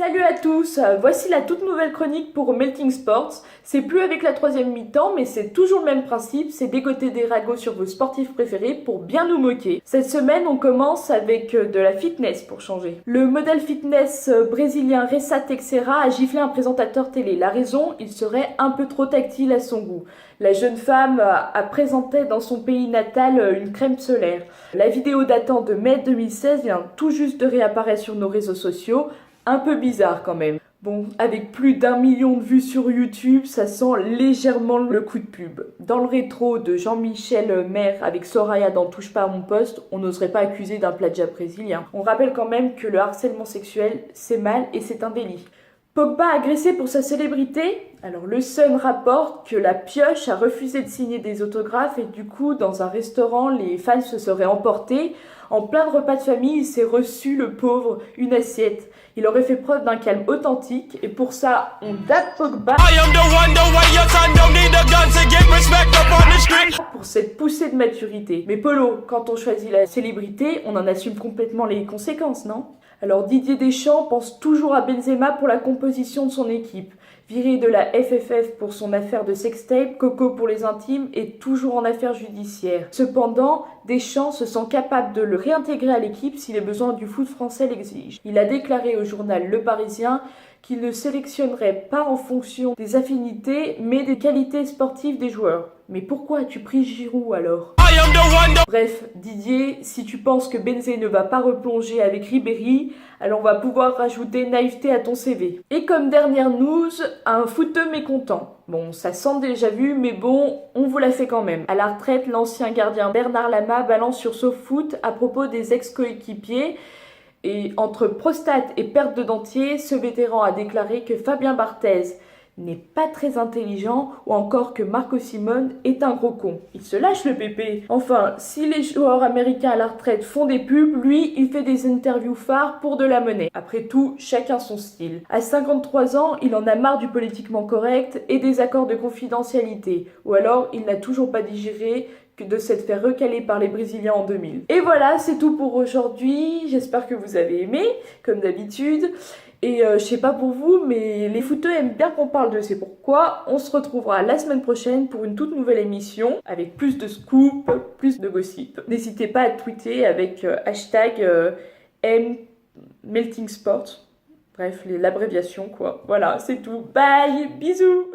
Salut à tous, voici la toute nouvelle chronique pour Melting Sports. C'est plus avec la troisième mi-temps, mais c'est toujours le même principe, c'est dégoter des ragots sur vos sportifs préférés pour bien nous moquer. Cette semaine, on commence avec de la fitness pour changer. Le modèle fitness brésilien Ressa Teixeira a giflé un présentateur télé. La raison, il serait un peu trop tactile à son goût. La jeune femme a présenté dans son pays natal une crème solaire. La vidéo datant de mai 2016 vient tout juste de réapparaître sur nos réseaux sociaux. Un peu bizarre quand même. Bon, avec plus d'1 million de vues sur YouTube, ça sent légèrement le coup de pub. Dans le rétro de Jean-Michel Maire avec Soraya dans Touche pas à mon poste, on n'oserait pas accuser d'un plagiat brésilien. On rappelle quand même que le harcèlement sexuel, c'est mal et c'est un délit. Pogba agressé pour sa célébrité? Alors le Sun rapporte que la pioche a refusé de signer des autographes et du coup dans un restaurant les fans se seraient emportés. En plein repas de famille il s'est reçu le pauvre une assiette. Il aurait fait preuve d'un calme authentique et pour ça on date Pogba pour cette poussée de maturité. Mais Polo, quand on choisit la célébrité, on en assume complètement les conséquences, non? Alors Didier Deschamps pense toujours à Benzema pour la composition de son équipe. Viré de la FFF pour son affaire de sextape, Coco pour les intimes et toujours en affaire judiciaire. Cependant, Deschamps se sent capable de le réintégrer à l'équipe si les besoins du foot français l'exigent. Il a déclaré au journal Le Parisien qu'il ne sélectionnerait pas en fonction des affinités mais des qualités sportives des joueurs. Mais pourquoi as-tu pris Giroud alors? Bref, Didier, si tu penses que Benzé ne va pas replonger avec Ribéry, alors on va pouvoir rajouter naïveté à ton CV. Et comme dernière news, un footeux mécontent. Bon, ça sent déjà vu, mais bon, on vous l'a fait quand même. À la retraite, l'ancien gardien Bernard Lama balance sur SoFoot à propos des ex-coéquipiers. Et entre prostate et perte de dentier, ce vétéran a déclaré que Fabien Barthez n'est pas très intelligent ou encore que Marco Simone est un gros con. Il se lâche le pépé. Enfin, si les joueurs américains à la retraite font des pubs, lui, il fait des interviews phares pour de la monnaie. Après tout, chacun son style. À 53 ans, il en a marre du politiquement correct et des accords de confidentialité. Ou alors, il n'a toujours pas digéré que de s'être fait recaler par les Brésiliens en 2000. Et voilà, c'est tout pour aujourd'hui. J'espère que vous avez aimé, comme d'habitude. Et je sais pas pour vous, mais les footeux aiment bien qu'on parle de C'est pourquoi. On se retrouvera la semaine prochaine pour une toute nouvelle émission avec plus de scoop, plus de gossip. N'hésitez pas à tweeter avec hashtag #MeltingSport. Bref, l'abréviation quoi. Voilà, c'est tout. Bye, bisous.